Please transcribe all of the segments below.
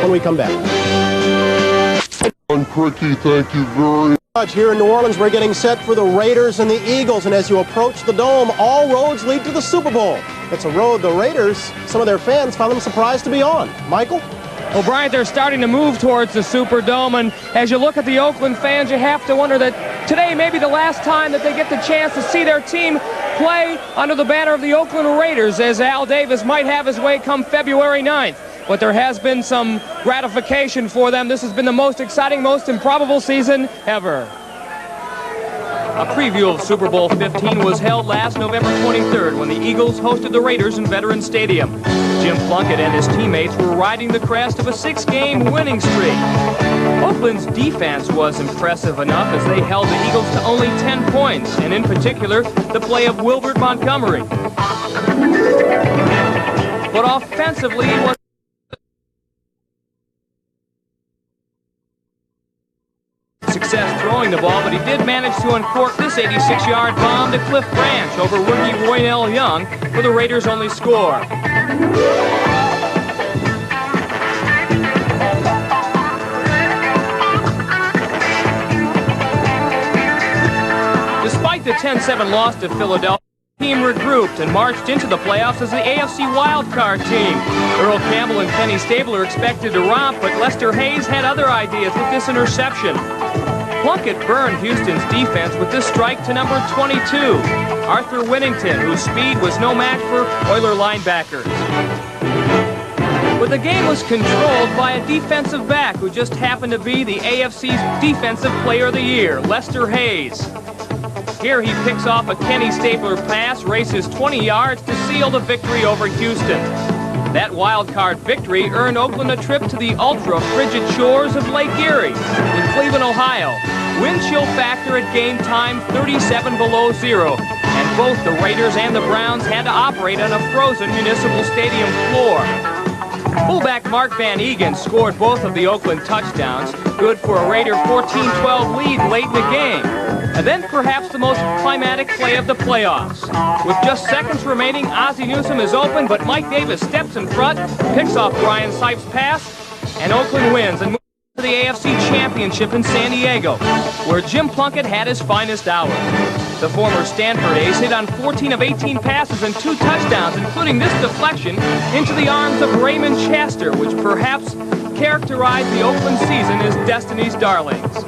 when we come back. Cricky, thank you very much. Here in New Orleans, we're getting set for the Raiders and the Eagles, and as you approach the Dome, all roads lead to the Super Bowl. It's a road the Raiders, some of their fans, found them surprised to be on. Michael? Well, Bryant, they're starting to move towards the Superdome, and as you look at the Oakland fans, you have to wonder that today may be the last time that they get the chance to see their team play under the banner of the Oakland Raiders, as Al Davis might have his way come February 9th. But there has been some gratification for them. This has been the most exciting, most improbable season ever. A preview of Super Bowl 15 was held last November 23rd when the Eagles hosted the Raiders in Veterans Stadium. Jim Plunkett and his teammates were riding the crest of a 6-game winning streak. Oakland's defense was impressive enough as they held the Eagles to only 10 points, and in particular, the play of Wilbert Montgomery. But offensively, it was success throwing the ball, but he did manage to uncork this 86-yard bomb to Cliff Branch over rookie Roynell Young for the Raiders' only score. Despite the 10-7 loss to Philadelphia, the team regrouped and marched into the playoffs as the AFC wildcard team. Earl Campbell and Kenny Stabler expected to romp, but Lester Hayes had other ideas with this interception. Plunkett burned Houston's defense with this strike to number 22, Arthur Winnington, whose speed was no match for Oiler linebackers. But the game was controlled by a defensive back who just happened to be the AFC's Defensive Player of the Year, Lester Hayes. Here he picks off a Kenny Stabler pass, races 20 yards to seal the victory over Houston. That wild-card victory earned Oakland a trip to the ultra-frigid shores of Lake Erie in Cleveland, Ohio. Wind chill factor at game time 37 below zero, and both the Raiders and the Browns had to operate on a frozen municipal stadium floor. Fullback Mark Van Egan scored both of the Oakland touchdowns, good for a Raider 14-12 lead late in the game. And then perhaps the most climatic play of the playoffs. With just seconds remaining, Ozzie Newsome is open, but Mike Davis steps in front, picks off Brian Sipes' pass, and Oakland wins and moves to the AFC Championship in San Diego, where Jim Plunkett had his finest hour. The former Stanford ace hit on 14 of 18 passes and 2 touchdowns, including this deflection into the arms of Raymond Chester, which perhaps characterized the Oakland season as Destiny's Darlings.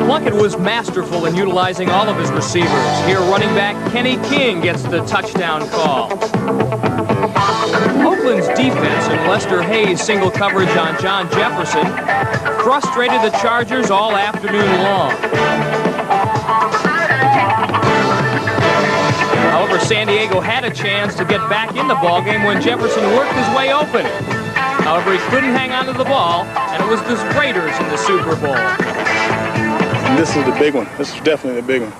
Plunkett was masterful in utilizing all of his receivers. Here, running back Kenny King gets the touchdown call. Oakland's defense and Lester Hayes' single coverage on John Jefferson frustrated the Chargers all afternoon long. However, San Diego had a chance to get back in the ballgame when Jefferson worked his way open. However, he couldn't hang on to the ball, and it was the Raiders in the Super Bowl. And this is the big one. This is definitely the big one.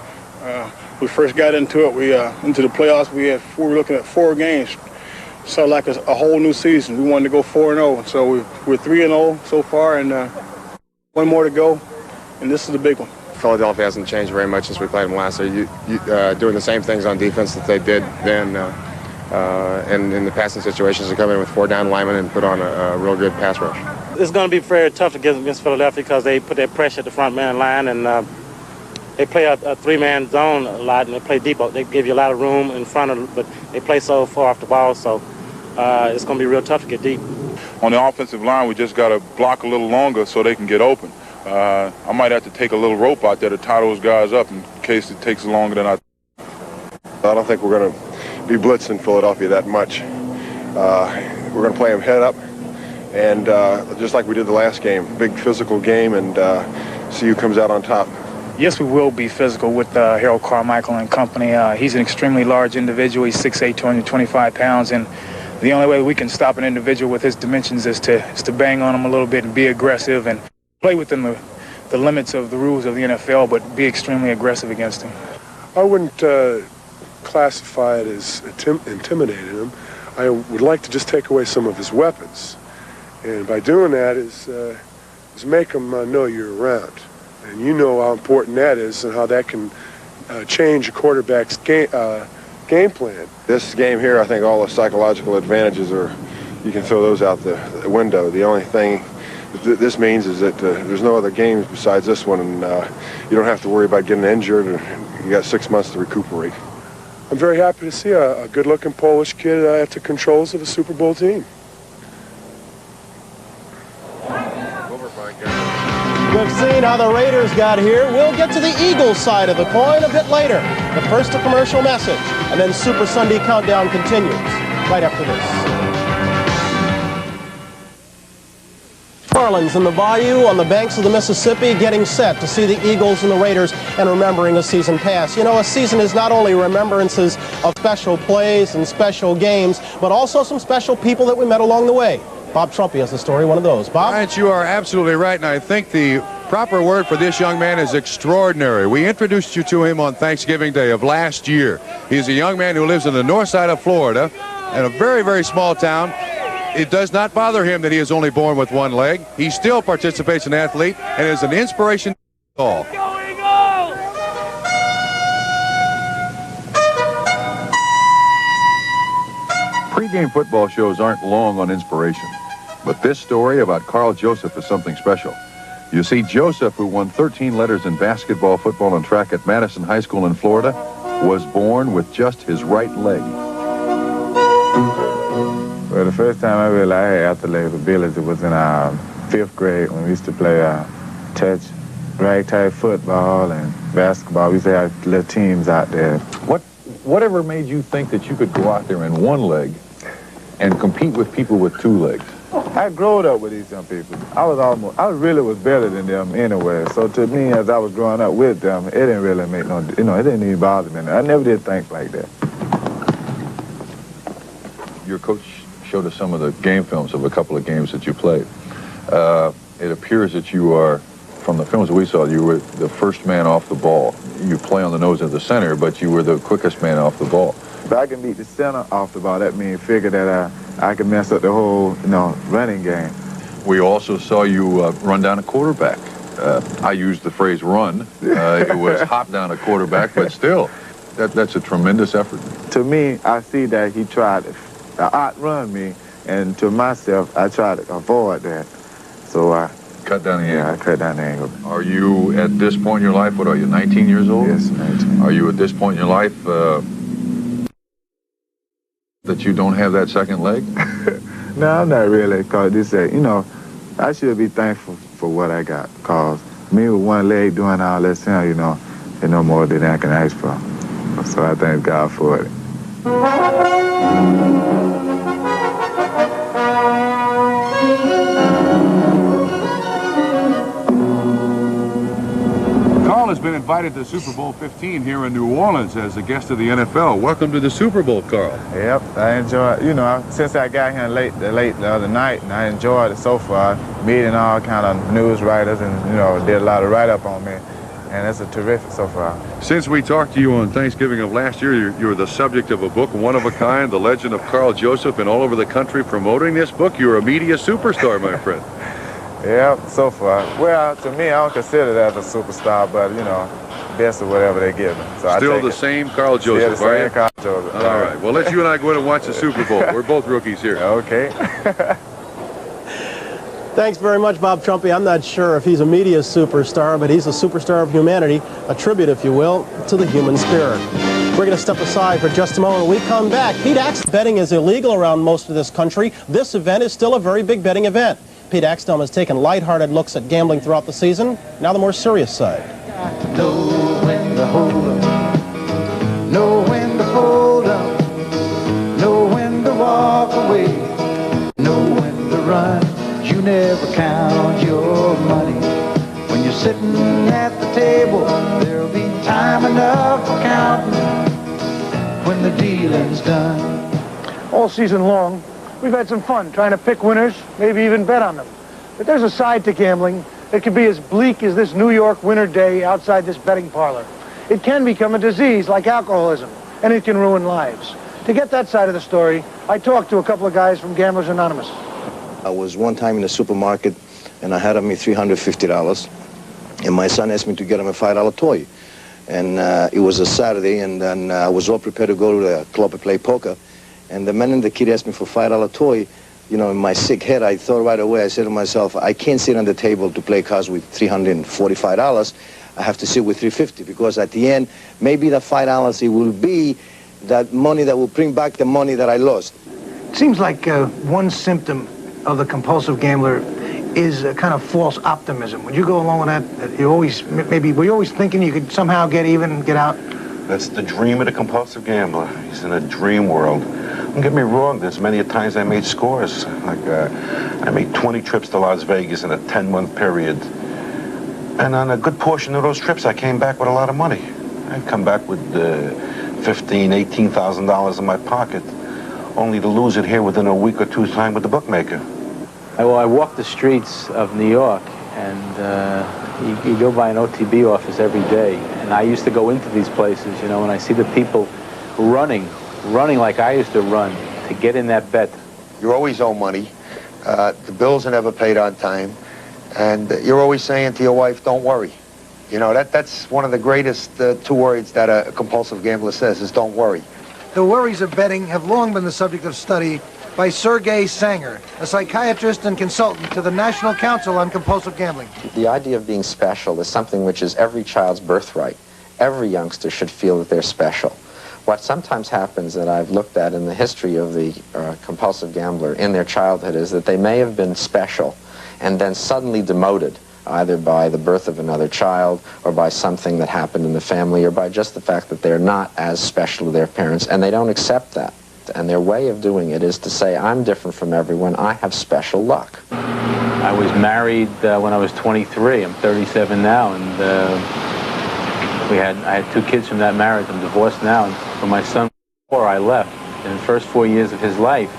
We first got into it. Into the playoffs. We were looking at 4 games. So like a whole new season. We wanted to go 4-0. So we're 3-0 so far, and 1 more to go. And this is the big one. Philadelphia hasn't changed very much since we played them last year. Doing the same things on defense that they did then, and in the passing situations, to come in with 4 down linemen and put on a real good pass rush. It's going to be very tough to get against Philadelphia because they put their pressure at the front man line, and they play a 3-man zone a lot, and they play deep. They give you a lot of room in front of, but they play so far off the ball, so it's going to be real tough to get deep. On the offensive line, we just got to block a little longer so they can get open. I might have to take a little rope out there to tie those guys up in case it takes longer than I don't think we're going to be blitzing Philadelphia that much. We're going to play them head up, and just like we did the last game, big physical game, and see who comes out on top. Yes, we will be physical with Harold Carmichael and company. He's an extremely large individual. He's 6'8", 225 pounds, and the only way we can stop an individual with his dimensions is to bang on him a little bit and be aggressive and play within the limits of the rules of the NFL, but be extremely aggressive against him. I wouldn't classify it as intimidating him. I would like to just take away some of his weapons, and by doing that is make him know you're around, and you know how important that is and how that can change a quarterback's game plan. This game here, I think all the psychological advantages are you can throw those out the window. The only thing this means is that there's no other games besides this one, and you don't have to worry about getting injured, or you got 6 months to recuperate. I'm very happy to see a good-looking Polish kid at the controls of a Super Bowl team. We've seen how the Raiders got here. We'll get to the Eagles side of the coin a bit later. But first, a commercial message, and then Super Sunday Countdown continues right after this. Orleans in the Bayou on the banks of the Mississippi, getting set to see the Eagles and the Raiders and remembering a season past. You know, a season is not only remembrances of special plays and special games, but also some special people that we met along the way. Bob Trumpy has the story, one of those. Bob? Bryant, you are absolutely right, and I think the proper word for this young man is extraordinary. We introduced you to him on Thanksgiving Day of last year. He's a young man who lives in the north side of Florida in a very, very small town. It does not bother him that he is only born with one leg. He still participates in athlete and is an inspiration to all. Pre-game football shows aren't long on inspiration, but this story about Carl Joseph is something special. You see, Joseph, who won 13 letters in basketball, football, and track at Madison High School in Florida, was born with just his right leg. Well, the first time I realized I had athletic ability was in 5th grade when we used to play touch, ragtag football and basketball. We used to have little teams out there. Whatever made you think that you could go out there in one leg and compete with people with 2 legs? I grew up with these young people. I really was better than them anyway. So to me, as I was growing up with them, it didn't really make no, it didn't even bother me. I never did think like that. Your coach showed us some of the game films of a couple of games that you played. It appears that you are, from the films we saw, you were the first man off the ball. You play on the nose of the center, but you were the quickest man off the ball. If I can beat the center off the ball, that means figure that I can mess up the whole, running game. We also saw you run down a quarterback. I used the phrase run. It was hop down a quarterback, but still, that's a tremendous effort. To me, I see that he tried to outrun me, and to myself, I tried to avoid that. So I cut down the angle. Yeah, I cut down the angle. Are you, at this point in your life, what are you, 19 years old? Yes, 19. Are you at this point in your life that you don't have that second leg? No, I'm not really, because they say, I should be thankful for what I got, because me with one leg doing all this, there's no more than I can ask for. So I thank God for it. Carl has been invited to Super Bowl 15 here in New Orleans as a guest of the NFL. Welcome to the Super Bowl, Carl. Yep, I enjoy it. Since I got here late the other night, and I enjoyed it so far, meeting all kind of news writers and, did a lot of write-up on me. And it's a terrific so far. Since we talked to you on Thanksgiving of last year, you're the subject of a book, one of a kind, The Legend of Carl Joseph, and all over the country promoting this book. You're a media superstar, my friend. Yeah, so far. Well, to me, I don't consider that a superstar, but, best of whatever they give me. So Still the same Carl Joseph, are you? Carl Joseph. All right. Well, let's you and I go in and watch the Super Bowl. We're both rookies here. Okay. Thanks very much, Bob Trumpy. I'm not sure if he's a media superstar, but he's a superstar of humanity, a tribute, if you will, to the human spirit. We're going to step aside for just a moment. When we come back, Pete Axtell, betting is illegal around most of this country. This event is still a very big betting event. Pete Axtell has taken lighthearted looks at gambling throughout the season. Now the more serious side. Know when to hold up, know when to fold up, know when to walk away, know when to run. You never count your money. When you're sitting at the table, there'll be time enough for counting when the dealing's done. All season long, we've had some fun trying to pick winners, maybe even bet on them. But there's a side to gambling that can be as bleak as this New York winter day outside this betting parlor. It can become a disease like alcoholism, and it can ruin lives. To get that side of the story, I talked to a couple of guys from Gamblers Anonymous. I was one time in a supermarket, and I had on me $350, and my son asked me to get him a $5 toy. And it was a Saturday, and then I was all prepared to go to the club to play poker. And the minute the kid asked me for $5 toy, you know, in my sick head, I thought right away, I said to myself, I can't sit on the table to play cards with $345. I have to sit with $350, because at the end, maybe the $5 it will be that money that will bring back the money that I lost. It seems like one symptom of the compulsive gambler is a kind of false optimism. Would you go along with that? You always, maybe, were you always thinking you could somehow get even and get out? That's the dream of the compulsive gambler. He's in a dream world. Don't get me wrong, there's many a times I made scores. Like, I made 20 trips to Las Vegas in a 10-month period. And on a good portion of those trips, I came back with a lot of money. I'd come back with $15,000, $18,000 in my pocket, only to lose it here within a week or two's time with the bookmaker. Well, I walk the streets of New York, and you go by an OTB office every day. And I used to go into these places, you know, and I see the people running like I used to run to get in that bet. You always owe money. The bills are never paid on time. And you're always saying to your wife, don't worry. You know, that's one of the greatest two words that a compulsive gambler says is don't worry. The worries of betting have long been the subject of study by Sergei Sanger, a psychiatrist and consultant to the National Council on Compulsive Gambling. The idea of being special is something which is every child's birthright. Every youngster should feel that they're special. What sometimes happens that I've looked at in the history of the compulsive gambler in their childhood is that they may have been special and then suddenly demoted, either by the birth of another child or by something that happened in the family or by just the fact that they're not as special to their parents, and they don't accept that. And their way of doing it is to say, I'm different from everyone, I have special luck. I was married when I was 23. I'm 37 now, and I had 2 kids from that marriage. I'm divorced now, and for my son, before I left, in the first 4 years of his life,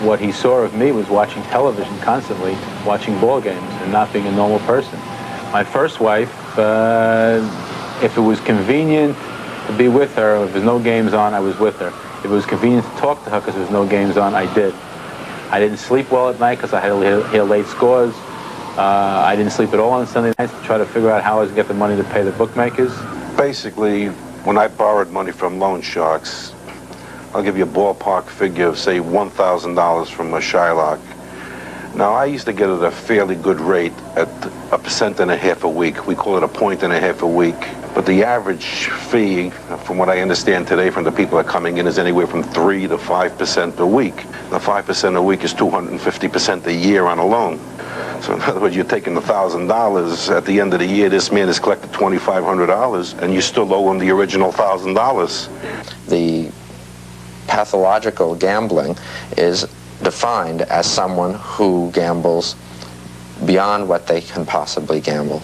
what he saw of me was watching television constantly, watching ball games, and not being a normal person. My first wife, if it was convenient to be with her, if there's no games on, I was with her. If it was convenient to talk to her because there was no games on, I did. I didn't sleep well at night because I had to hear late scores. I didn't sleep at all on Sunday nights to try to figure out how I was going to get the money to pay the bookmakers. Basically, when I borrowed money from loan sharks, I'll give you a ballpark figure of, say, $1,000 from a Shylock. Now, I used to get at a fairly good rate at 1.5% a week. We call it 1.5 a week. But the average fee, from what I understand today from the people that are coming in, is anywhere from 3 to 5% a week. Now, 5% a week is 250% a year on a loan. So in other words, you're taking $1,000. At the end of the year, this man has collected $2,500, and you still owe him the original $1,000. The pathological gambling is defined as someone who gambles beyond what they can possibly gamble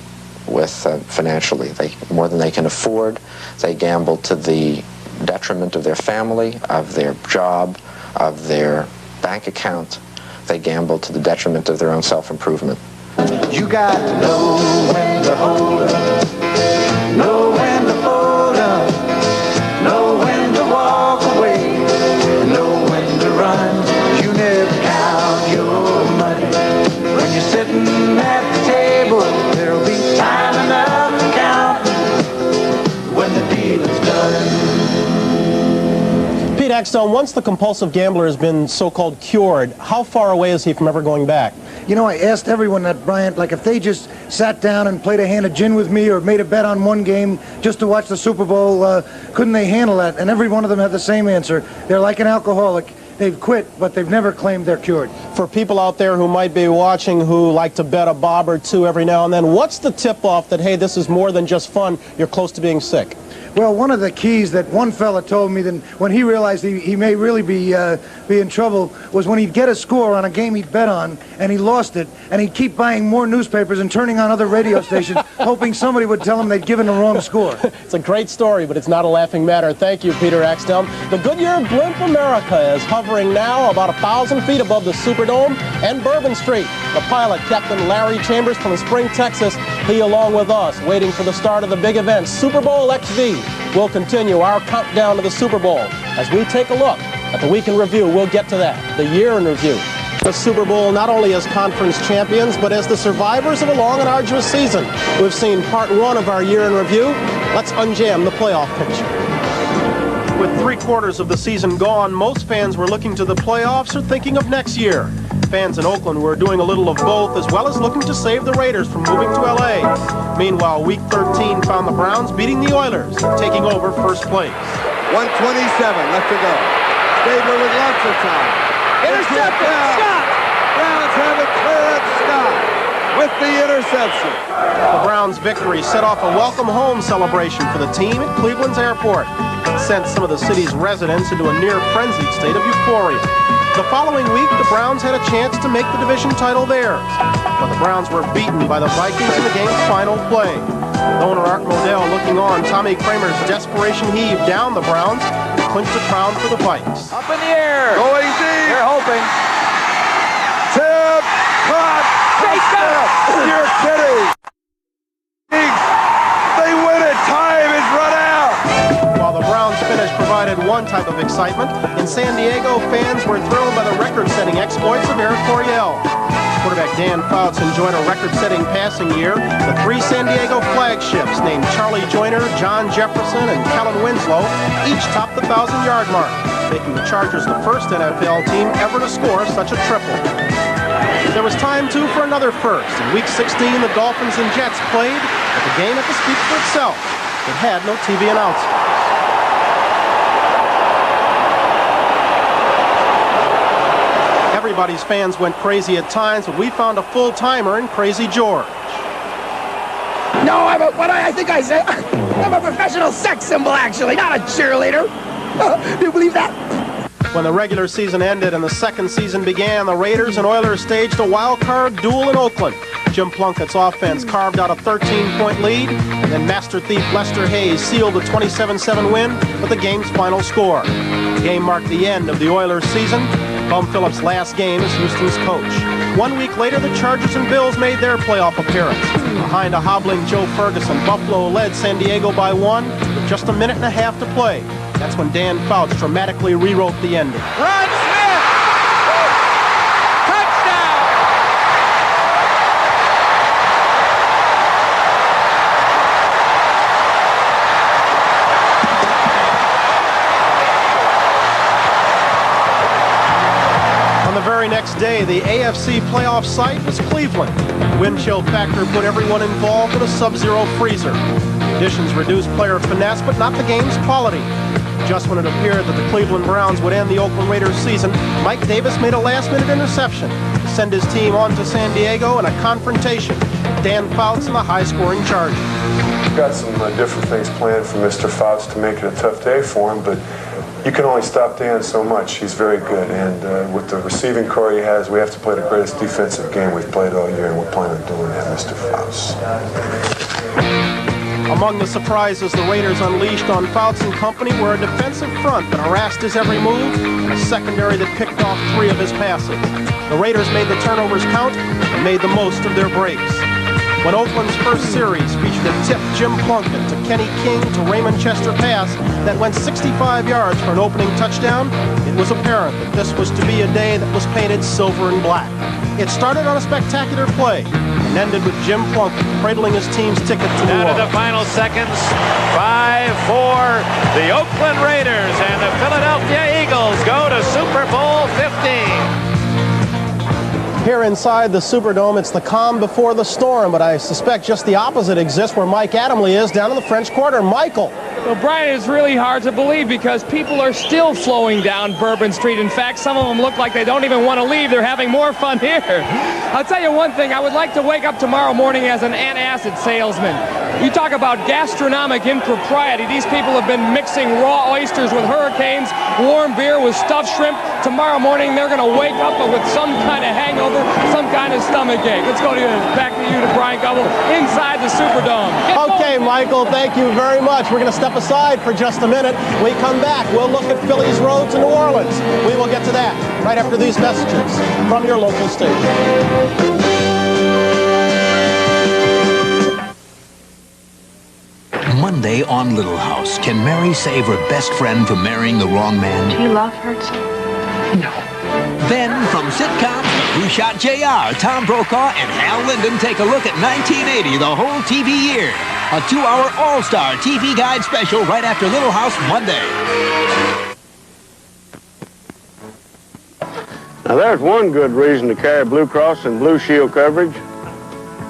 with financially. More than they can afford. They gamble to the detriment of their family, of their job, of their bank account. They gamble to the detriment of their own self-improvement. You got to know when to hold up, know when to fold up, know when to walk away, know when to run. You never count your money when you're sitting at the table. There'll be time enough to count when the deal is done. Pete Axtell, once the compulsive gambler has been so-called cured, how far away is he from ever going back? You know, I asked everyone that, Bryant, like if they just sat down and played a hand of gin with me or made a bet on one game just to watch the Super Bowl, couldn't they handle that? And every one of them had the same answer. They're like an alcoholic. They've quit, but they've never claimed they're cured. For people out there who might be watching who like to bet a bob or two every now and then, what's the tip-off that, hey, this is more than just fun, you're close to being sick? Well, one of the keys that one fella told me that when he realized he may really be in trouble was when he'd get a score on a game he'd bet on and he lost it, and he'd keep buying more newspapers and turning on other radio stations hoping somebody would tell him they'd given the wrong score. It's a great story, but it's not a laughing matter. Thank you, Peter Axtell. The Goodyear Blimp America is hovering now about 1,000 feet above the Superdome and Bourbon Street. The pilot, Captain Larry Chambers from Spring, Texas, he along with us, waiting for the start of the big event, Super Bowl XV. We'll continue our countdown to the Super Bowl as we take a look at the Week in Review. We'll get to that, the Year in Review. The Super Bowl not only as conference champions, but as the survivors of a long and arduous season. We've seen part 1 of our Year in Review. Let's unjam the playoff picture. With 3/4 of the season gone, most fans were looking to the playoffs or thinking of next year. Fans in Oakland were doing a little of both, as well as looking to save the Raiders from moving to L.A. Meanwhile, Week 13 found the Browns beating the Oilers, taking over first place. 1:27 left to go. Stabler with lots of time. Intercepted! Scott! Browns have it clear at Scott with the interception. The Browns' victory set off a welcome home celebration for the team at Cleveland's airport. It sent some of the city's residents into a near-frenzied state of euphoria. The following week, the Browns had a chance to make the division title theirs, but the Browns were beaten by the Vikings in the game's final play. Owner Art Modell looking on, Tommy Kramer's desperation heave down the Browns and clinched the crown for the Vikes. Up in the air. Going deep. They're hoping. Tip. Caught. Touchdown. You're kidding. They win it. Time is run out. While the Browns finish provided one type of excitement, in San Diego, fans were thrilled by the record-setting exploits of Eric Coryell. Quarterback Dan Fouts enjoyed a record-setting passing year. The 3 San Diego flagships named Charlie Joyner, John Jefferson, and Kellen Winslow each topped the 1,000-yard mark, making the Chargers the first NFL team ever to score such a triple. There was time, too, for another first. In Week 16, the Dolphins and Jets played, but the game had to speak for itself. It had no TV announcer. Everybody's fans went crazy at times, but we found a full-timer in Crazy George. No, I think I said, I'm a professional sex symbol, actually, not a cheerleader. Do you believe that? When the regular season ended and the second season began, the Raiders and Oilers staged a wild-card duel in Oakland. Jim Plunkett's offense carved out a 13-point lead, and then Master Thief Lester Hayes sealed a 27-7 win with the game's final score. The game marked the end of the Oilers season, and Bum Phillips' last game as Houston's coach. 1 week later, the Chargers and Bills made their playoff appearance. Behind a hobbling Joe Ferguson, Buffalo led San Diego by 1 with just a minute and a half to play. That's when Dan Fouts dramatically rewrote the ending. Run, Smith! Touchdown! On the very next day, the AFC playoff site was Cleveland. The wind chill factor put everyone involved in a sub-zero freezer. Conditions reduced player finesse, but not the game's quality. Just when it appeared that the Cleveland Browns would end the Oakland Raiders season, Mike Davis made a last-minute interception to send his team on to San Diego in a confrontation with Dan Fouts and the high-scoring Chargers. We've got some different things planned for Mr. Fouts to make it a tough day for him, but you can only stop Dan so much. He's very good, and with the receiving core he has, we have to play the greatest defensive game we've played all year, and we're planning on doing that, Mr. Fouts. Among the surprises the Raiders unleashed on Fouts and company were a defensive front that harassed his every move and a secondary that picked off 3 of his passes. The Raiders made the turnovers count and made the most of their breaks. When Oakland's first series featured a tipped Jim Plunkett to Kenny King to Raymond Chester pass that went 65 yards for an opening touchdown, it was apparent that this was to be a day that was painted silver and black. It started on a spectacular play and ended with Jim Plunkett cradling his team's ticket to the Down to the final seconds, 5-4, the Oakland Raiders and the Philadelphia Eagles go to Super Bowl 15. Here inside the Superdome, it's the calm before the storm, but I suspect just the opposite exists where Mike Adamle is down in the French Quarter. Michael. Well, Brian, it's really hard to believe because people are still flowing down Bourbon Street. In fact, some of them look like they don't even want to leave. They're having more fun here. I'll tell you one thing. I would like to wake up tomorrow morning as an antacid salesman. You talk about gastronomic impropriety. These people have been mixing raw oysters with hurricanes, warm beer with stuffed shrimp. Tomorrow morning, they're going to wake up with some kind of hangover, some kind of stomach ache. Let's go back to you, to Brian Gobble, inside the Superdome. Okay, Michael, thank you very much. We're going to step aside for just a minute. When we come back, we'll look at Philly's road to New Orleans. We will get to that right after these messages from your local station. Monday on Little House. Can Mary save her best friend from marrying the wrong man? Do you love her too? No. Then, from sitcoms, Who Shot JR, Tom Brokaw, and Hal Linden take a look at 1980, the whole TV year. A 2-hour all-star TV Guide special right after Little House Monday. Now there's one good reason to carry Blue Cross and Blue Shield coverage.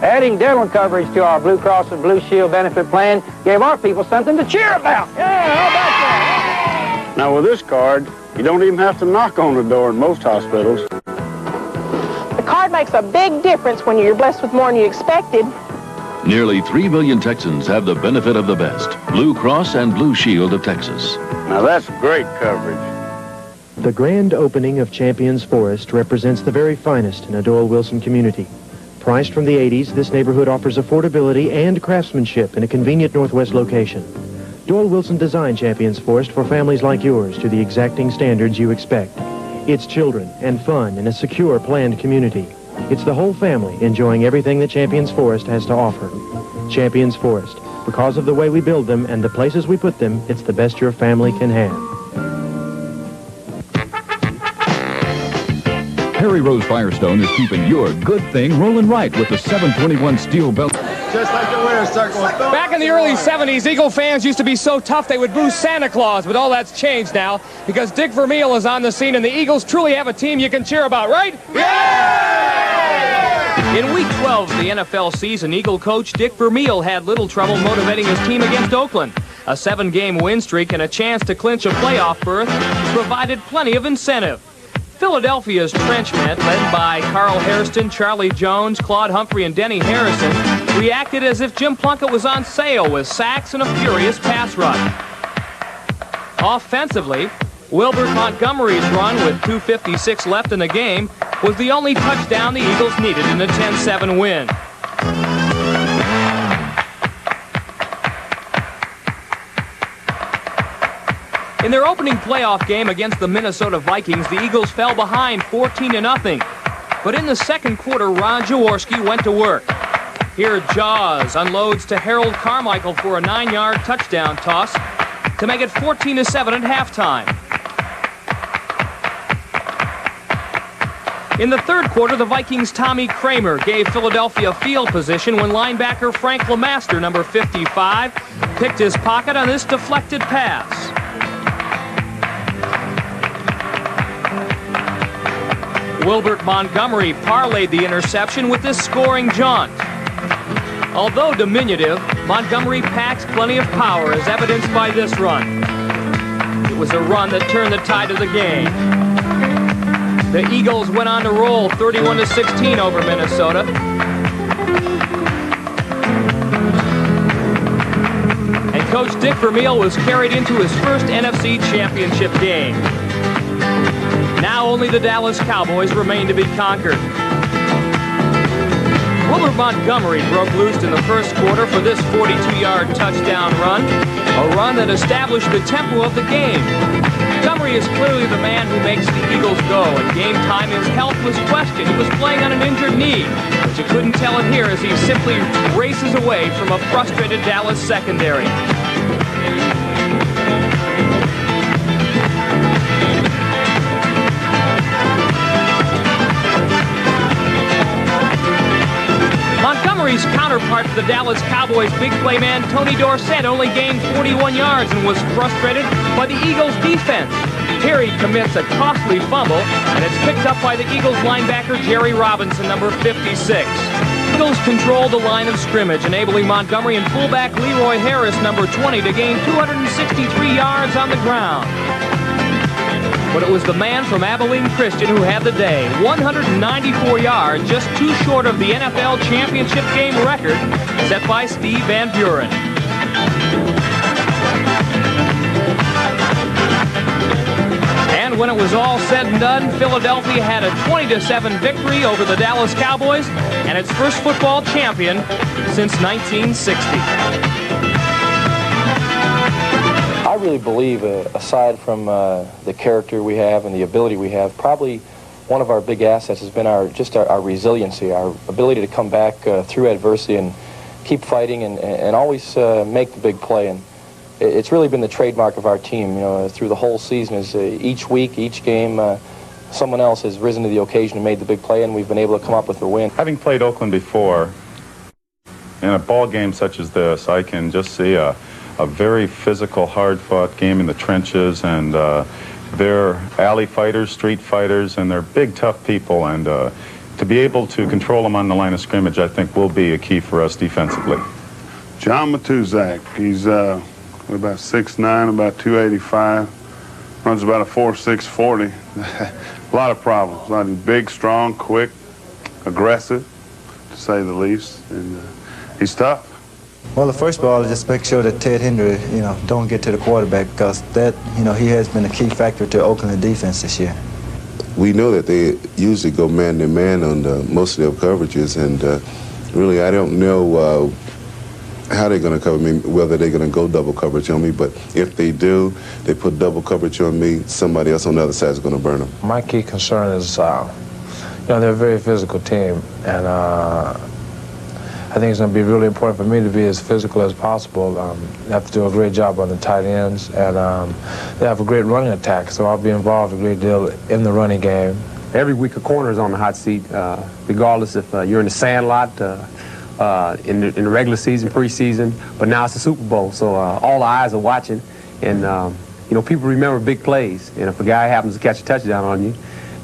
Adding dental coverage to our Blue Cross and Blue Shield benefit plan gave our people something to cheer about. Yeah, how about that? Now with this card, you don't even have to knock on the door in most hospitals. The card makes a big difference when you're blessed with more than you expected. Nearly 3 million Texans have the benefit of the best. Blue Cross and Blue Shield of Texas. Now that's great coverage. The grand opening of Champions Forest represents the very finest in a Doyle Wilson community. Priced from the 80s, this neighborhood offers affordability and craftsmanship in a convenient Northwest location. Doyle Wilson designed Champions Forest for families like yours to the exacting standards you expect. It's children and fun in a secure, planned community. It's the whole family enjoying everything that Champions Forest has to offer. Champions Forest. Because of the way we build them and the places we put them, it's the best your family can have. Harry Rose Firestone is keeping your good thing rolling right with the 721 steel belt. Just like the winner circle. Back in the early 70s, Eagle fans used to be so tough they would boo Santa Claus, but all that's changed now because Dick Vermeil is on the scene and the Eagles truly have a team you can cheer about, right? Yeah! In Week 12 of the NFL season, Eagle coach Dick Vermeil had little trouble motivating his team against Oakland. A 7-game win streak and a chance to clinch a playoff berth provided plenty of incentive. Philadelphia's trenchmen, led by Carl Hairston, Charlie Jones, Claude Humphrey, and Denny Harrison, reacted as if Jim Plunkett was on sale with sacks and a furious pass rush. Offensively, Wilbert Montgomery's run with 2:56 left in the game was the only touchdown the Eagles needed in a 10-7 win. In their opening playoff game against the Minnesota Vikings, the Eagles fell behind 14-0. But in the second quarter, Ron Jaworski went to work. Here, Jaws unloads to Harold Carmichael for a 9-yard touchdown toss to make it 14-7 at halftime. In the third quarter, the Vikings' Tommy Kramer gave Philadelphia field position when linebacker Frank LeMaster, number 55, picked his pocket on this deflected pass. Wilbert Montgomery parlayed the interception with this scoring jaunt. Although diminutive, Montgomery packs plenty of power, as evidenced by this run. It was a run that turned the tide of the game. The Eagles went on to roll 31-16 over Minnesota. And Coach Dick Vermeil was carried into his first NFC Championship game. Now only the Dallas Cowboys remain to be conquered. Wilbert Montgomery broke loose in the first quarter for this 42-yard touchdown run, a run that established the tempo of the game. Montgomery is clearly the man who makes the Eagles go. At game time, his health was questioned. He was playing on an injured knee, but you couldn't tell it here as he simply races away from a frustrated Dallas secondary. Montgomery's counterpart for the Dallas Cowboys big play man Tony Dorsett only gained 41 yards and was frustrated by the Eagles defense. Terry commits a costly fumble and it's picked up by the Eagles linebacker Jerry Robinson, number 56. Eagles controlled the line of scrimmage, enabling Montgomery and fullback Leroy Harris, number 20, to gain 263 yards on the ground. But it was the man from Abilene Christian who had the day. 194 yards, just too short of the NFL championship game record set by Steve Van Buren. And when it was all said and done, Philadelphia had a 20-7 victory over the Dallas Cowboys and its first football champion since 1960. I really believe, aside from the character we have and the ability we have, probably one of our big assets has been our resiliency, our ability to come back through adversity and keep fighting and always make the big play. And it's really been the trademark of our team, you know, through the whole season. Is each week, each game, someone else has risen to the occasion and made the big play, and we've been able to come up with a win. Having played Oakland before, in a ball game such as this, I can just see a very physical, hard-fought game in the trenches, and they're alley fighters, street fighters, and they're big, tough people, and to be able to control them on the line of scrimmage, I think, will be a key for us defensively. John Matuzak, he's about 6'9", about 285, runs about a 4.6 40. A lot of problems. He's big, strong, quick, aggressive, to say the least, and he's tough. Well, first of all, just make sure that Ted Hendry, don't get to the quarterback, because that, he has been a key factor to Oakland defense this year. We know that they usually go man-to-man on most of their coverages, and really I don't know how they're going to cover me, whether they're going to go double coverage on me, but if they do, they put double coverage on me, somebody else on the other side is going to burn them. My key concern is, they're a very physical team, and I think it's going to be really important for me to be as physical as possible. They have to do a great job on the tight ends, and they have a great running attack, so I'll be involved a great deal in the running game. Every week a corner is on the hot seat, regardless if you're in the sandlot, in the regular season, preseason, but now it's the Super Bowl, so all the eyes are watching, and people remember big plays, and if a guy happens to catch a touchdown on you,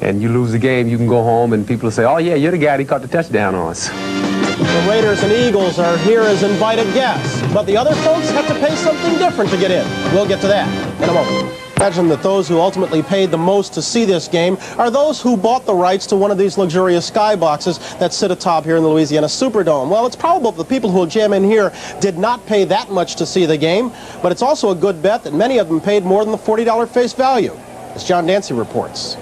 and you lose the game, you can go home and people will say, oh yeah, you're the guy that caught the touchdown on us. The Raiders and Eagles are here as invited guests, but the other folks have to pay something different to get in. We'll get to that in a moment. Imagine that those who ultimately paid the most to see this game are those who bought the rights to one of these luxurious skyboxes that sit atop here in the Louisiana Superdome. Well, it's probable that the people who will jam in here did not pay that much to see the game, but it's also a good bet that many of them paid more than the $40 face value, as John Dancy reports.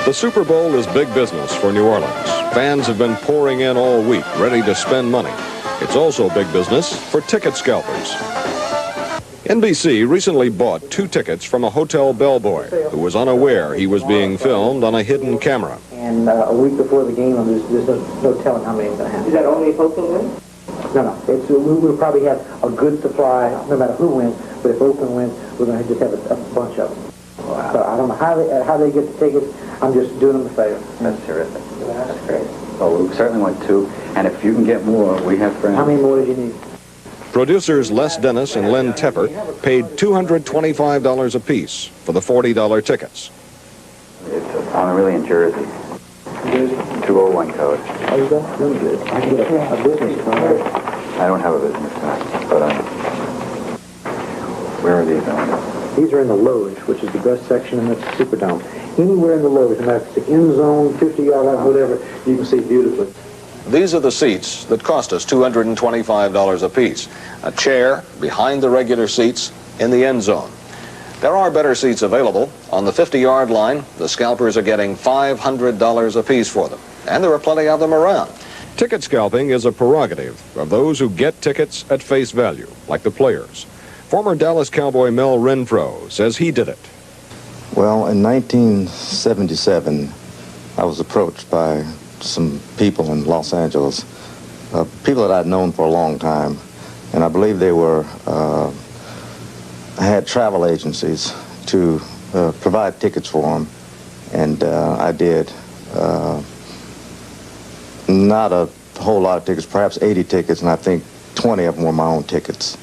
The Super Bowl is big business for New Orleans. Fans have been pouring in all week, ready to spend money. It's also big business for ticket scalpers. NBC recently bought 2 tickets from a hotel bellboy who was unaware he was being filmed on a hidden camera. And a week before the game, there's no telling how many is going to happen. Is that only if Oakland wins? No. We'll probably have a good supply, no matter who wins, but if Oakland wins, we're going to just have a bunch of them. Wow. So I don't know how they get the tickets. I'm just doing them a favor. That's terrific. That's great. Well, we certainly want 2, and if you can get more, we have friends. How many more did you need? Producers Les Dennis and Len Tepper paid $225 apiece for the $40 tickets. It's really in Jersey. 201 code. Oh, you got really good. I can get a business card. I don't have a business card, but where are these on? These are in the loge, which is the best section in the Superdome. Anywhere in the loge, no matter if it's the end zone, 50-yard line, whatever, you can see beautifully. These are the seats that cost us $225 apiece. A chair behind the regular seats in the end zone. There are better seats available. On the 50-yard line, the scalpers are getting $500 apiece for them. And there are plenty of them around. Ticket scalping is a prerogative of those who get tickets at face value, like the players. Former Dallas Cowboy Mel Renfro says he did it. Well, in 1977, I was approached by some people in Los Angeles, people that I'd known for a long time, and I believe they had travel agencies to provide tickets for them, and I did. Not a whole lot of tickets, perhaps 80 tickets, and I think 20 of them were my own tickets.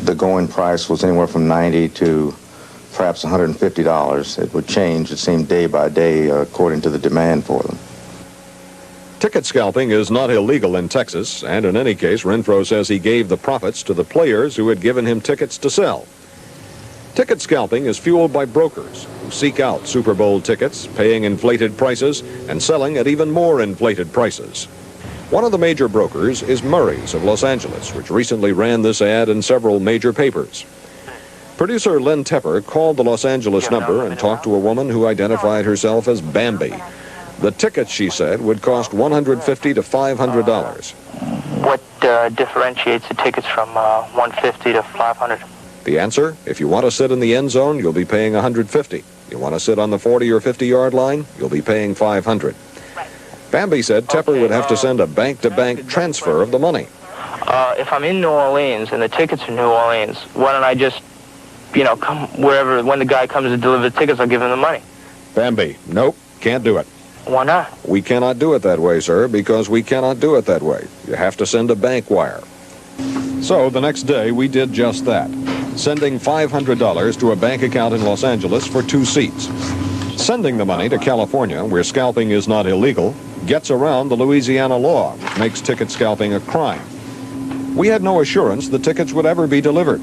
The going price was anywhere from $90 to perhaps $150. It would change, it seemed, day by day according to the demand for them. Ticket scalping is not illegal in Texas, and in any case, Renfro says he gave the profits to the players who had given him tickets to sell. Ticket scalping is fueled by brokers who seek out Super Bowl tickets, paying inflated prices and selling at even more inflated prices. One of the major brokers is Murray's of Los Angeles, which recently ran this ad in several major papers. Producer Len Tepper called the Los Angeles number and talked to a woman who identified herself as Bambi. The tickets, she said, would cost $150 to $500. What differentiates the tickets from $150 to $500? The answer, if you want to sit in the end zone, you'll be paying $150. You want to sit on the 40 or 50-yard line, you'll be paying $500. Bambi said Tepper would have to send a bank-to-bank transfer of the money. If I'm in New Orleans and the tickets are New Orleans, why don't I just, come wherever, when the guy comes to deliver the tickets, I'll give him the money. Bambi, nope, can't do it. Why not? We cannot do it that way, sir, because we cannot do it that way. You have to send a bank wire. So the next day, we did just that, sending $500 to a bank account in Los Angeles for 2 seats. Sending the money to California, where scalping is not illegal, gets around the Louisiana law, makes ticket scalping a crime. We had no assurance the tickets would ever be delivered.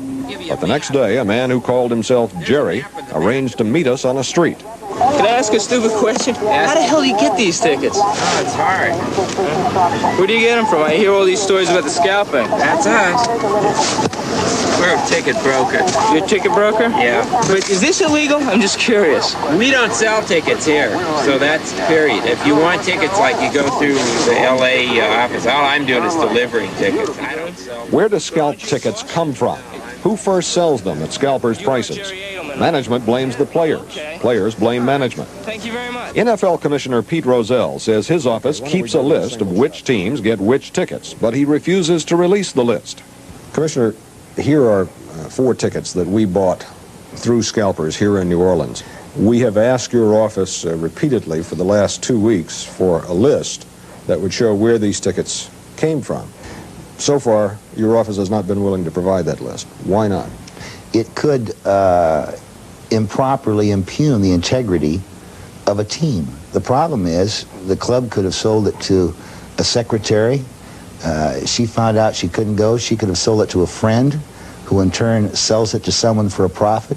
But the next day, a man who called himself Jerry arranged to meet us on a street. Can I ask a stupid question? How the hell do you get these tickets? Oh, it's hard. Where do you get them from? I hear all these stories about the scalping. That's us. We're a ticket broker. You're a ticket broker? Yeah. But is this illegal? I'm just curious. We don't sell tickets here, so that's period. If you want tickets, like you go through the L.A. office, all I'm doing is delivering tickets. I don't sell. Where do scalp tickets come from? Who first sells them at scalpers' prices? Management blames the players. Players blame management. Thank you very much. NFL Commissioner Pete Rozelle says his office keeps a list of which teams get which tickets, but he refuses to release the list. Commissioner, here are 4 tickets that we bought through scalpers here in New Orleans. We have asked your office repeatedly for the last 2 weeks for a list that would show where these tickets came from. So far, your office has not been willing to provide that list. Why not? It could improperly impugn the integrity of a team. The problem is the club could have sold it to a secretary. She found out she couldn't go. She could have sold it to a friend who in turn sells it to someone for a profit,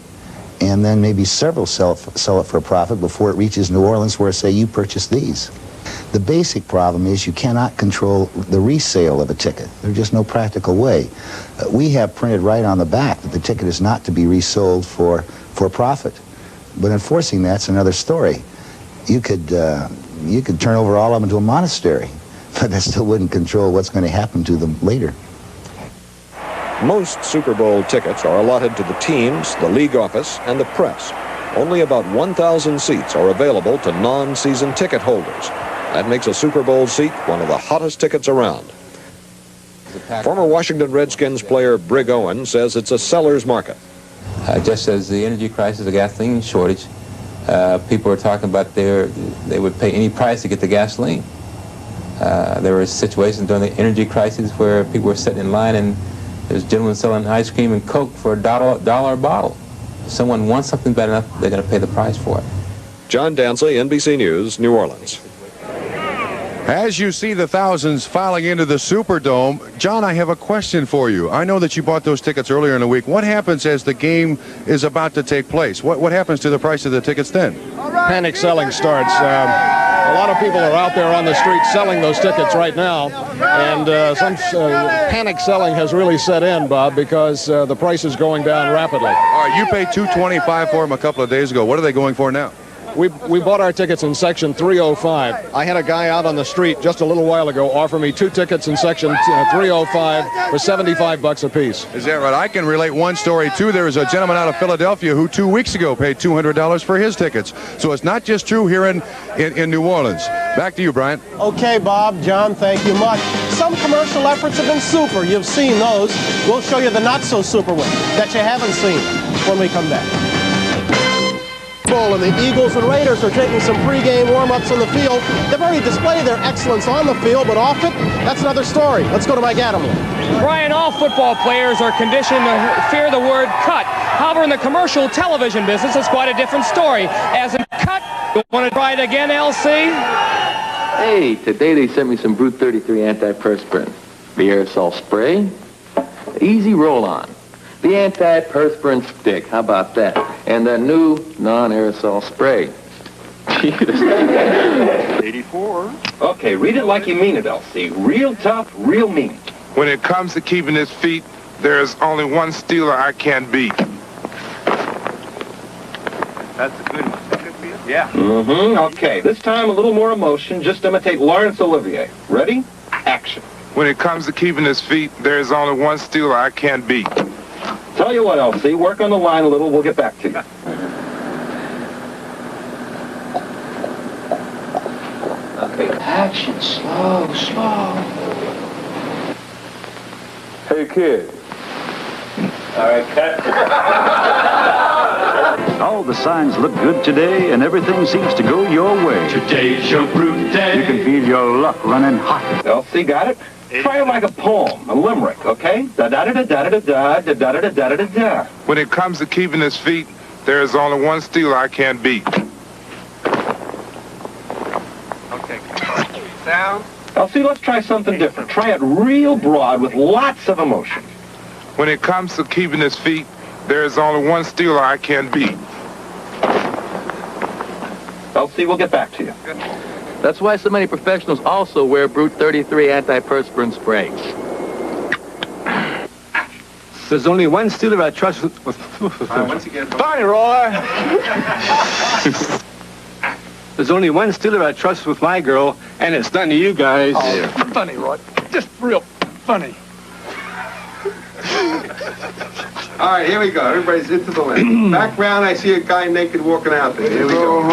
and then maybe several sell it for a profit before it reaches New Orleans where, say, you purchased these. The basic problem is you cannot control the resale of a ticket. There's just no practical way. We have printed right on the back that the ticket is not to be resold for profit. But enforcing that's another story. You could turn over all of them to a monastery, but that still wouldn't control what's going to happen to them later. Most Super Bowl tickets are allotted to the teams, the league office, and the press. Only about 1,000 seats are available to non-season ticket holders. That makes a Super Bowl seat one of the hottest tickets around. Former Washington Redskins player Brig Owen says it's a seller's market. Just as the energy crisis, the gasoline shortage, people are talking about they would pay any price to get the gasoline. There were situations during the energy crisis where people were sitting in line and there's gentlemen selling ice cream and Coke for $1 a bottle. If someone wants something bad enough, they're going to pay the price for it. John Dancy, NBC News, New Orleans. As you see the thousands filing into the Superdome, John, I have a question for you. I know that you bought those tickets earlier in the week. What happens as the game is about to take place? What happens to the price of the tickets then? Panic selling starts. A lot of people are out there on the street selling those tickets right now, and some panic selling has really set in, Bob, because the price is going down rapidly. All right, you paid $225 for them a couple of days ago. What are they going for now? We bought our tickets in section 305. I had a guy out on the street just a little while ago offer me 2 tickets in section 305 for $75 a piece. Is that right? I can relate one story too. There was a gentleman out of Philadelphia who 2 weeks ago paid $200 for his tickets. So it's not just true here in New Orleans. Back to you, Brian. Okay, Bob, John, thank you much. Some commercial efforts have been super. You've seen those. We'll show you the not-so-super ones that you haven't seen when we come back. And the Eagles and Raiders are taking some pregame warm-ups on the field. They've already displayed their excellence on the field, but off it, that's another story. Let's go to Mike Adamle. Brian, all football players are conditioned to fear the word cut. However, in the commercial television business, it's quite a different story. As in cut, you want to try it again, LC? Hey, today they sent me some Brute 33 antiperspirant. The aerosol spray, easy roll-on. The antiperspirant stick, how about that? And the new non-aerosol spray. 84. Okay, read it like you mean it, LC. Real tough, real mean. When it comes to keeping his feet, there's only one Steeler I can't beat. That's a good one. Yeah. Mm-hmm. Okay, this time a little more emotion. Just imitate Laurence Olivier. Ready? Action. When it comes to keeping his feet, there's only one Steeler I can't beat. Tell you what, LC, work on the line a little. We'll get back to you. Okay, action. Slow, slow. Hey, kid. All right, cut. All the signs look good today, and everything seems to go your way. Today's your brute day. You can feel your luck running hot. Elsie, got it? Try it like a poem, a limerick, okay? Da-da-da-da-da-da-da-da-da-da-da-da. When it comes to keeping his feet, there is only one stealer I can't beat. Okay. Sound? Elsie, let's try something different. Try it real broad with lots of emotion. When it comes to keeping his feet, there is only one stealer I can't beat. Elsie, we'll get back to you. That's why so many professionals also wear Brute 33 antiperspirant sprays. There's only one stealer I trust with... Fine, Roy! There's only one stealer I trust with my girl, and it's none of you guys. Oh, funny, Roy. Just real funny. All right, here we go. Everybody's into the lens. Back round, I see a guy naked walking out there. Here we go.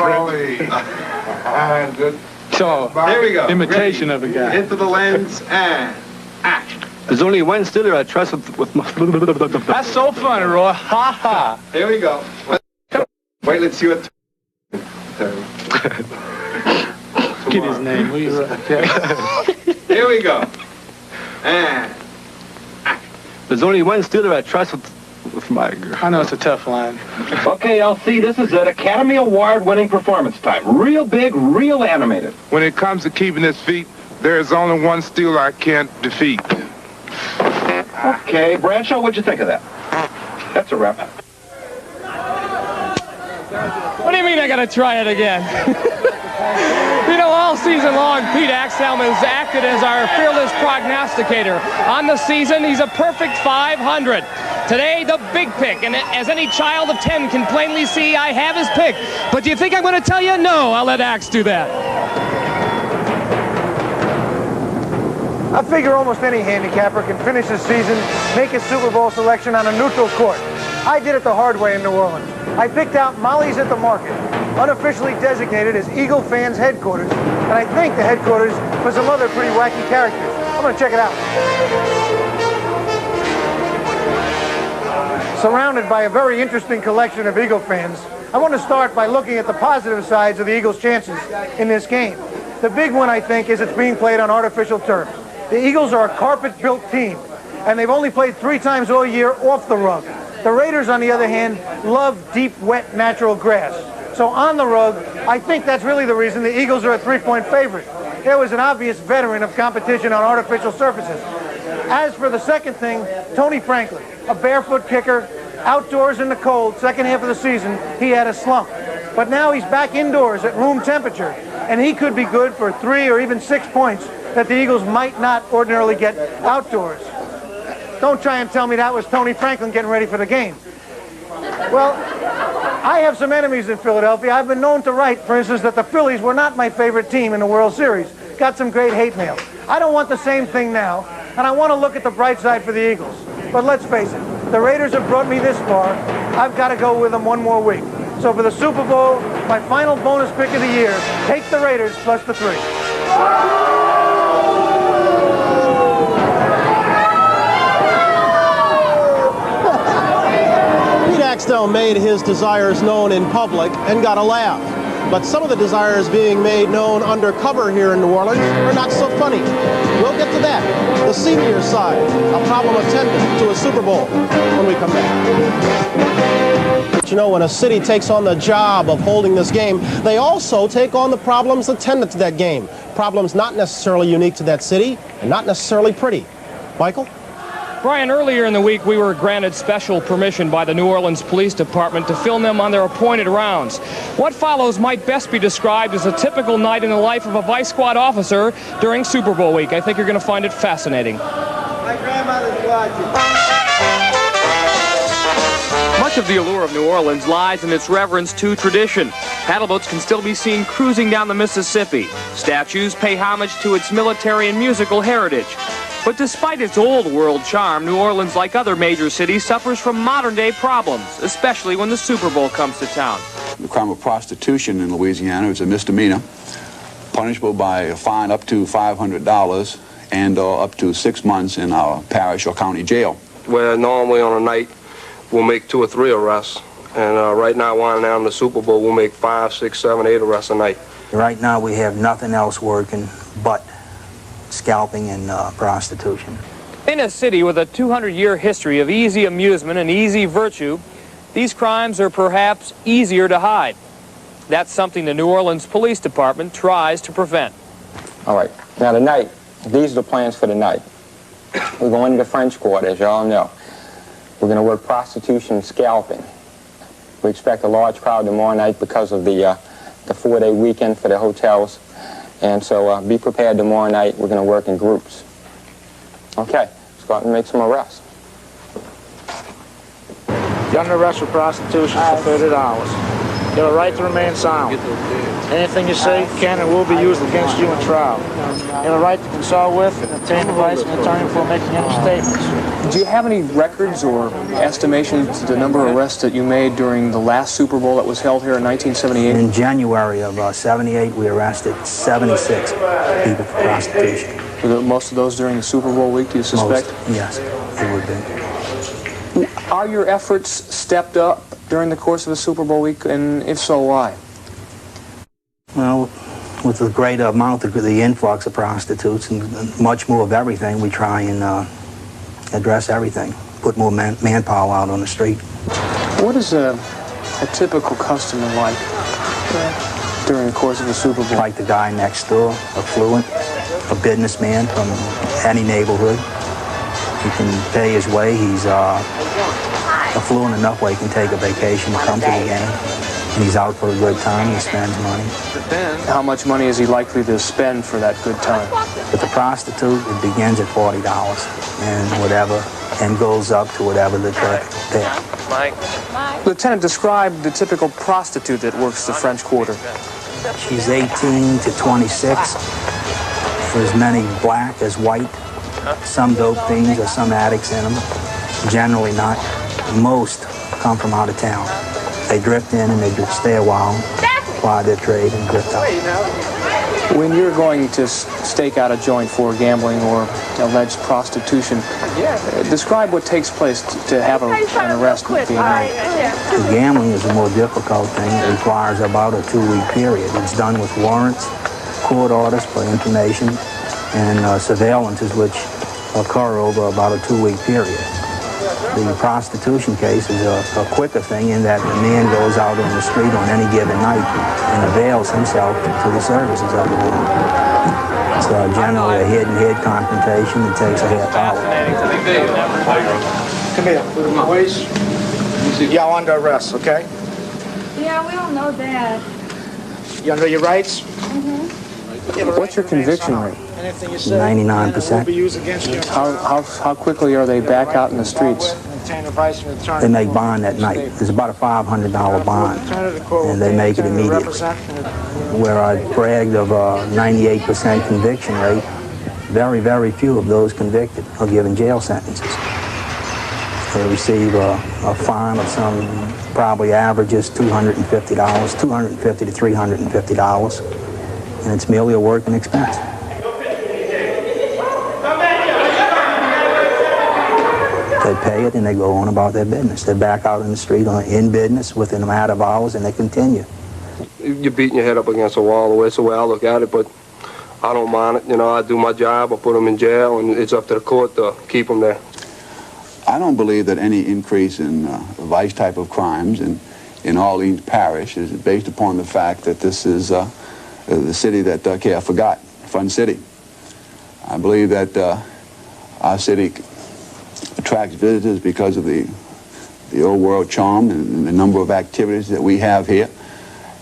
Good. So, here we go. Imitation Ready. of a guy. Into the lens and action. There's only one stealer I trust with my... That's so funny, Roy. Ha ha. Here we go. Wait, let's see what... Get his name, will you? Here we go. And there's only one stealer I trust with my girl. I know it's a tough line. Okay, LC, this is it. Academy Award-winning performance time. Real big, real animated. When it comes to keeping his feet, there is only one stealer I can't defeat. Okay, Bradshaw, what'd you think of that? That's a wrap. What do you mean I gotta try it again? You know, all season long, Pete Axthelm has acted as our fearless prognosticator. On the season, he's a perfect 500. Today, the big pick, and as any child of 10 can plainly see, I have his pick. But do you think I'm going to tell you? No, I'll let Axe do that. I figure almost any handicapper can finish the season, make a Super Bowl selection on a neutral court. I did it the hard way in New Orleans. I picked out Molly's at the Market, unofficially designated as Eagle fans headquarters, and I think the headquarters for some other pretty wacky characters. I'm going to check it out. Surrounded by a very interesting collection of Eagle fans, I want to start by looking at the positive sides of the Eagles' chances in this game. The big one, I think, is it's being played on artificial turf. The Eagles are a carpet-built team, and they've only played 3 times all year off the rug. The Raiders, on the other hand, love deep, wet, natural grass. So on the rug, I think that's really the reason the Eagles are a 3-point favorite. There was an obvious veteran of competition on artificial surfaces. As for the second thing, Tony Franklin, a barefoot kicker, outdoors in the cold, second half of the season, he had a slump. But now he's back indoors at room temperature, and he could be good for 3 or even 6 points that the Eagles might not ordinarily get outdoors. Don't try and tell me that was Tony Franklin getting ready for the game. Well, I have some enemies in Philadelphia. I've been known to write, for instance, that the Phillies were not my favorite team in the World Series. Got some great hate mail. I don't want the same thing now, and I want to look at the bright side for the Eagles. But let's face it, the Raiders have brought me this far. I've got to go with them one more week. So for the Super Bowl, my final bonus pick of the year, take the Raiders plus the 3. Axthelm made his desires known in public and got a laugh. But some of the desires being made known undercover here in New Orleans are not so funny. We'll get to that. The senior side, a problem attendant to a Super Bowl, when we come back. But you know, when a city takes on the job of holding this game, they also take on the problems attendant to that game. Problems not necessarily unique to that city and not necessarily pretty. Michael? Brian, earlier in the week, we were granted special permission by the New Orleans Police Department to film them on their appointed rounds. What follows might best be described as a typical night in the life of a Vice Squad officer during Super Bowl week. I think you're going to find it fascinating. My grandmother's watching. Much of the allure of New Orleans lies in its reverence to tradition. Paddleboats can still be seen cruising down the Mississippi. Statues pay homage to its military and musical heritage. But despite its old world charm, New Orleans, like other major cities, suffers from modern-day problems, especially when the Super Bowl comes to town. The crime of prostitution in Louisiana is a misdemeanor, punishable by a fine up to $500 and up to 6 months in our parish or county jail. Where normally on a night we'll make 2 or 3 arrests, And right now, winding down the Super Bowl, we'll make 5, 6, 7, 8 arrests a night. Right now, we have nothing else working but scalping and prostitution. In a city with a 200-year history of easy amusement and easy virtue, these crimes are perhaps easier to hide. That's something the New Orleans Police Department tries to prevent. All right. Now, tonight, these are the plans for the night. We're going to the French Quarter, as you all know. We're going to work prostitution and scalping. We expect a large crowd tomorrow night because of the 4-day weekend for the hotels. And so be prepared tomorrow night. We're going to work in groups. Okay, let's go out and make some arrests. You're under arrest for prostitution for $30. You have a right to remain silent. Anything you say can and will be used against you in trial. You have a right to consult with and obtain advice from an attorney before making any statements. Do you have any records or estimations of the number of arrests that you made during the last Super Bowl that was held here in 1978? In January of '78, we arrested 76 people for prostitution. Were most of those during the Super Bowl week, do you suspect? Most, yes, it would be. Are your efforts stepped up during the course of the Super Bowl week, and if so, why? Well, with the great amount of the influx of prostitutes and much more of everything, we try and address everything, put more manpower out on the street. What is a typical customer like during the course of the Super Bowl? Like the guy next door, affluent, a businessman from any neighborhood. He can pay his way. He's affluent enough where he can take a vacation to come to the game. And he's out for a good time. He spends money. How much money is he likely to spend for that good time? With the prostitute, it begins at $40 and whatever, and goes up to whatever the Mike. Lieutenant, describe the typical prostitute that works the French Quarter. She's 18 to 26. There's many black as white. Some dope fiends or some addicts in them. Generally not. Most come from out of town. They drift in and they stay a while, apply their trade, and drift out. When you're going to stake out a joint for gambling or alleged prostitution, describe what takes place to have an arrest being made. The gambling is a more difficult thing. It requires about a 2-week period. It's done with warrants, court orders for information, and surveillances which occur over about a 2-week period. The prostitution case is a quicker thing in that the man goes out on the street on any given night and avails himself to the services of the woman. It's generally a head-to-head confrontation. It takes a half hour. Come here, please. Y'all under arrest, okay? Yeah, we all know that. You under your rights? What's your conviction rate? 99%. How quickly are they back out in the streets? They make bond that night. There's about a $500 bond, and they make it immediately. Where I bragged of a 98% conviction rate, very, very few of those convicted are given jail sentences. They receive a fine of some probably averages $250, $250 to $350, and it's merely a working expense. They pay it and they go on about their business. They're back out in the street in business within a matter of hours, and they continue. You're beating your head up against a wall. That's the way I look at it, but I don't mind it. You know, I do my job. I put them in jail, and it's up to the court to keep them there. I don't believe that any increase in vice type of crimes in Orleans Parish is based upon the fact that this is the city that I forgot, Fun City. I believe that our city attracts visitors because of the old world charm and the number of activities that we have here.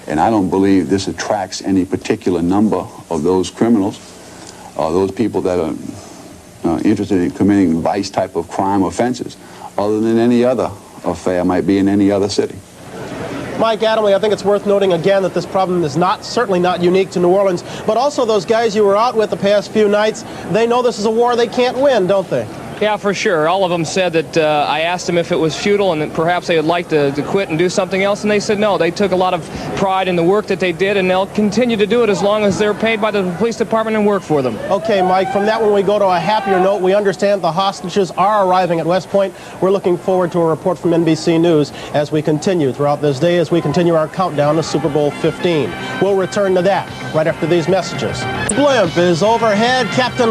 And I don't believe this attracts any particular number of those criminals or those people that are interested in committing vice type of crime offenses other than any other affair might be in any other city. Mike Adamle, I think it's worth noting again that this problem is certainly not unique to New Orleans, but also those guys you were out with the past few nights, they know this is a war they can't win, don't they? Yeah, for sure. All of them said that I asked them if it was futile and that perhaps they would like to quit and do something else, and they said no. They took a lot of pride in the work that they did, and they'll continue to do it as long as they're paid by the police department and work for them. Okay, Mike, from that one we go to a happier note. We understand the hostages are arriving at West Point. We're looking forward to a report from NBC News as we continue throughout this day, as we continue our countdown to Super Bowl 15. We'll return to that right after these messages. Blimp is overhead. Captain